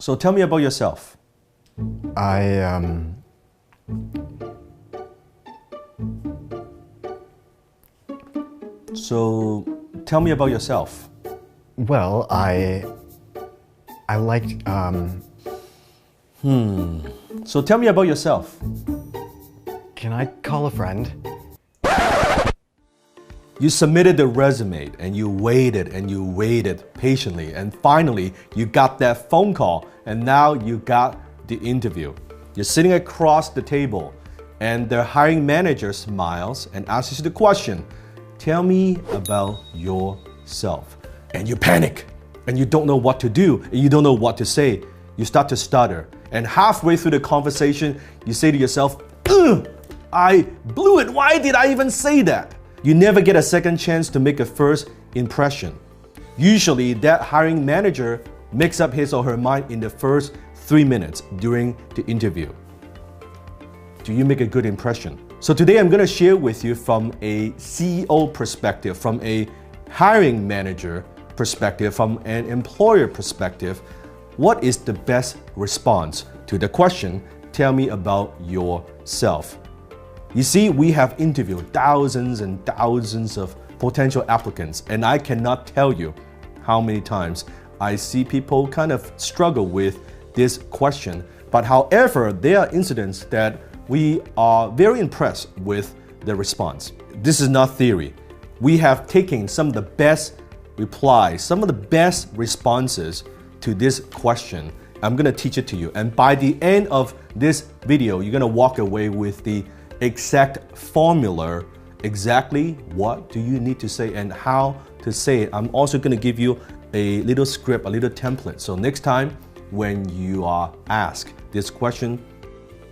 So tell me about yourself. So tell me about yourself. Well, I like, So tell me about yourself. Can I call a friend? You submitted the resume and you waited patiently, and finally you got that phone call, and now you got the interview. You're sitting across the table and the hiring manager smiles and asks you the question, tell me about yourself. And you panic and you don't know what to do and you don't know what to say. You start to stutter, and halfway through the conversation you say to yourself, ugh, I blew it. Why did I even say that? You never get a second chance to make a first impression. Usually that hiring manager makes up his or her mind in the first 3 minutes during the interview. Do you make a good impression? So today I'm going to share with you from a CEO perspective, from a hiring manager perspective, from an employer perspective, what is the best response to the question, tell me about yourself. You see, we have interviewed thousands and thousands of potential applicants, and I cannot tell you how many times I see people kind of struggle with this question. But however, there are incidents that we are very impressed with the response. This is not theory. We have taken some of the best replies, some of the best responses to this question. I'm gonna teach it to you. And by the end of this video, you're gonna walk away with the exact formula, exactly what do you need to say and how to say it. I'm also going to give you a little script, a little template. So next time when you are asked this question,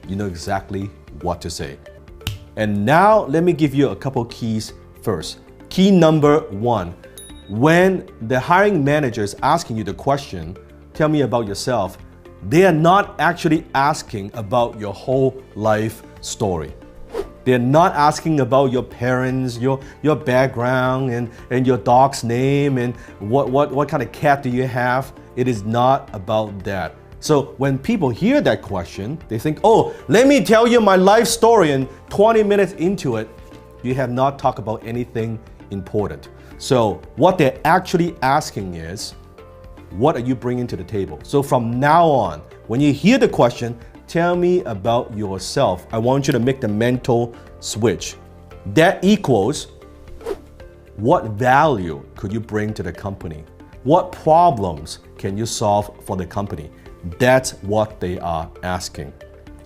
you know exactly what to say. And now let me give you a couple keys first. Key number 1, when the hiring manager is asking you the question, tell me about yourself, they are not actually asking about your whole life story. They're not asking about your parents, your background, and your dog's name, and what kind of cat do you have. It is not about that. So when people hear that question, they think, oh, let me tell you my life story, and 20 minutes into it, you have not talked about anything important. So what they're actually asking is, what are you bringing to the table? So from now on, when you hear the question, tell me about yourself, I want you to make the mental switch. That equals, what value could you bring to the company? What problems can you solve for the company? That's what they are asking.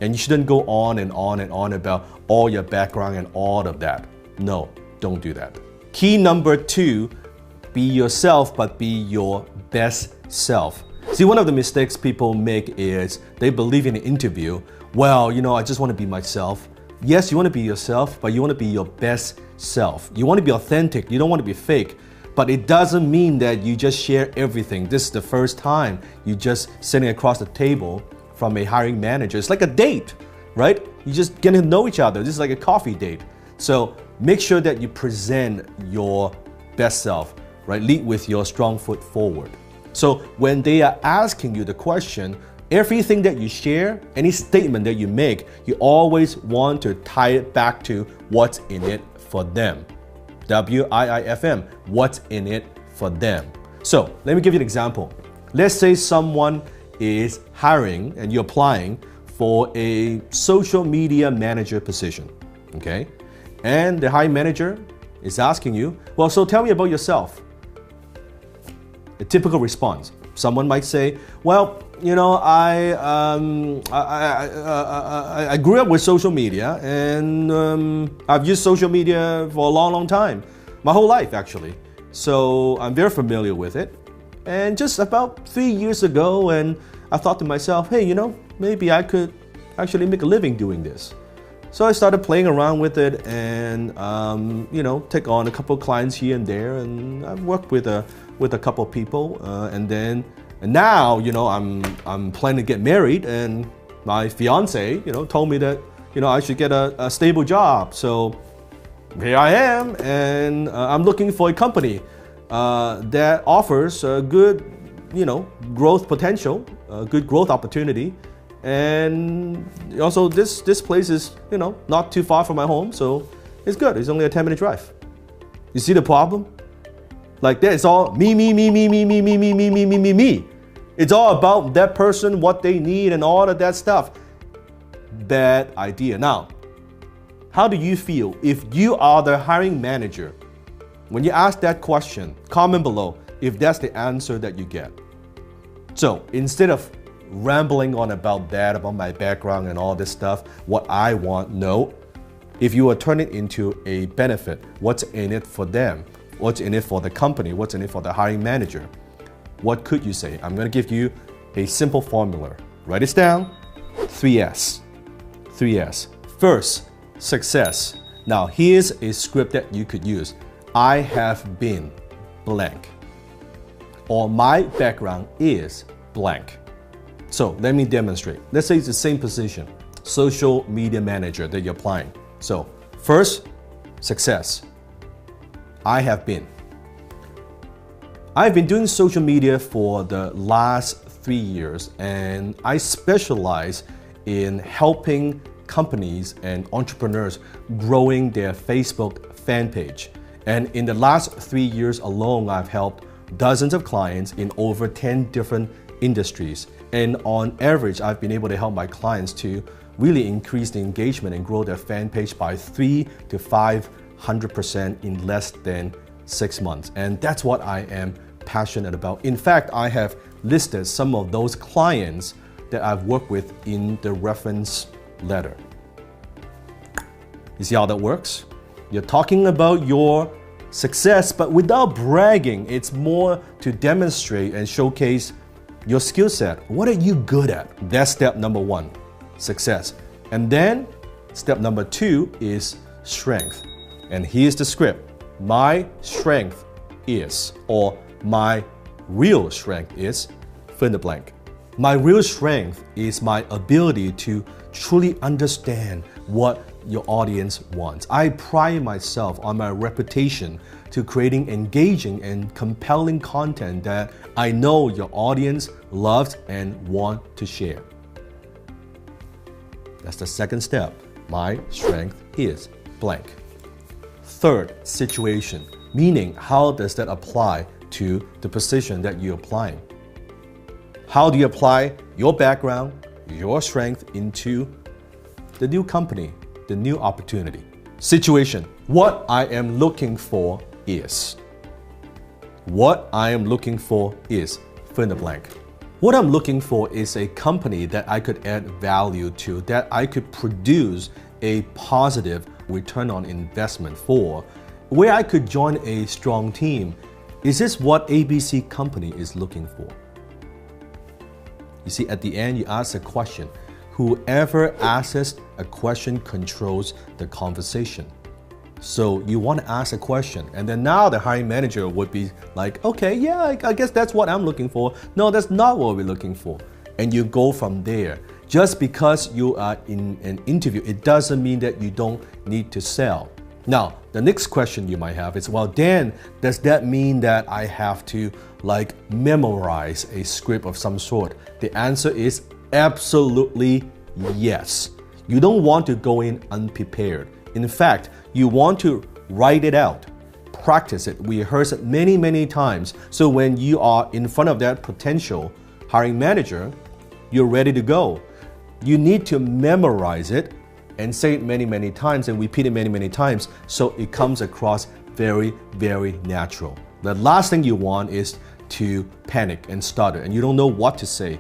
And you shouldn't go on and on and on about all your background and all of that. No, don't do that. Key number 2, be yourself, but be your best self. See, one of the mistakes people make is they believe in an interview, well, you know, I just want to be myself. Yes, you want to be yourself, but you want to be your best self. You want to be authentic. You don't want to be fake. But it doesn't mean that you just share everything. This is the first time you just sitting across the table from a hiring manager. It's like a date, right? You just getting to know each other. This is like a coffee date. So make sure that you present your best self, right? Lead with your strong foot forward. So when they are asking you the question, everything that you share, any statement that you make, you always want to tie it back to what's in it for them. WIIFM, what's in it for them. So let me give you an example. Let's say someone is hiring and you're applying for a social media manager position, okay? And the hiring manager is asking you, well, so tell me about yourself. A typical response. Someone might say, well, you know, I grew up with social media, and I've used social media for a long, long time. My whole life, actually. So I'm very familiar with it. And just about 3 years ago, and I thought to myself, hey, you know, maybe I could actually make a living doing this. So I started playing around with it and, you know, take on a couple of clients here and there, and I've worked with a couple of people, and now, you know, I'm planning to get married, and my fiance, you know, told me that, you know, I should get a stable job. So here I am, and I'm looking for a company that offers a good growth potential, good growth opportunity. And also this place is, not too far from my home, so it's good. It's only a 10-minute drive. You see the problem? Like that, it's all me. It's all about that person, what they need, and all of that stuff. Bad idea. Now, how do you feel if you are the hiring manager? When you ask that question, comment below if that's the answer that you get. So instead of rambling on about that, about my background and all this stuff, what I want, no. If you are turning it into a benefit, what's in it for them? What's in it for the company? What's in it for the hiring manager? What could you say? I'm going to give you a simple formula. Write this down. 3S. 3S. First, success. Now, here's a script that you could use. I have been blank. Or my background is blank. So let me demonstrate. Let's say it's the same position, social media manager that you're applying. So first, success. I have been. I've been doing social media for the last 3 years, and I specialize in helping companies and entrepreneurs growing their Facebook fan page. And in the last 3 years alone, I've helped dozens of clients in over 10 different industries. And on average, I've been able to help my clients to really increase the engagement and grow their fan page by 300 to 500% in less than 6 months. And that's what I am passionate about. In fact, I have listed some of those clients that I've worked with in the reference letter. You see how that works? You're talking about your success, but without bragging. It's more to demonstrate and showcase your skill set. What are you good at? That's step number 1, success. And then step number 2 is strength. And here's the script. My strength is, or my real strength is, fill in the blank. My real strength is my ability to truly understand what your audience wants. I pride myself on my reputation to creating engaging and compelling content that I know your audience loves and want to share. That's the second step. My strength is blank. Third, situation, meaning how does that apply to the position that you're applying? How do you apply your background, your strength into the new company, the new opportunity? Situation, what I am looking for is. What I am looking for is, fill in the blank. What I'm looking for is a company that I could add value to, that I could produce a positive return on investment for, where I could join a strong team. Is this what ABC company is looking for? You see, at the end, you ask a question. Whoever asks a question controls the conversation. So you want to ask a question, and then now the hiring manager would be like, okay, yeah, I guess that's what I'm looking for. No, that's not what we're looking for. And you go from there. Just because you are in an interview, it doesn't mean that you don't need to sell. Now, the next question you might have is, well, Dan, does that mean that I have to memorize a script of some sort? The answer is absolutely yes. You don't want to go in unprepared. In fact, you want to write it out, practice it, rehearse it many, many times. So when you are in front of that potential hiring manager, you're ready to go. You need to memorize it and say it many, many times and repeat it many, many times so it comes across very, very natural. The last thing you want is to panic and stutter and you don't know what to say.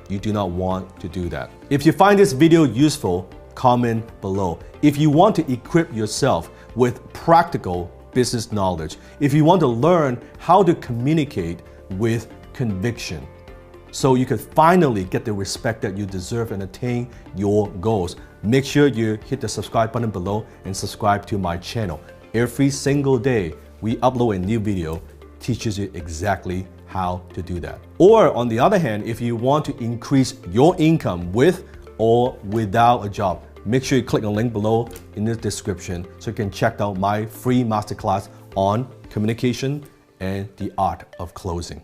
You do not want to do that. If you find this video useful, comment below. If you want to equip yourself with practical business knowledge, if you want to learn how to communicate with conviction, so you could finally get the respect that you deserve and attain your goals, make sure you hit the subscribe button below and subscribe to my channel. Every single day, we upload a new video, teaches you exactly how to do that. Or on the other hand, if you want to increase your income with or without a job, make sure you click the link below in the description so you can check out my free masterclass on communication and the art of closing.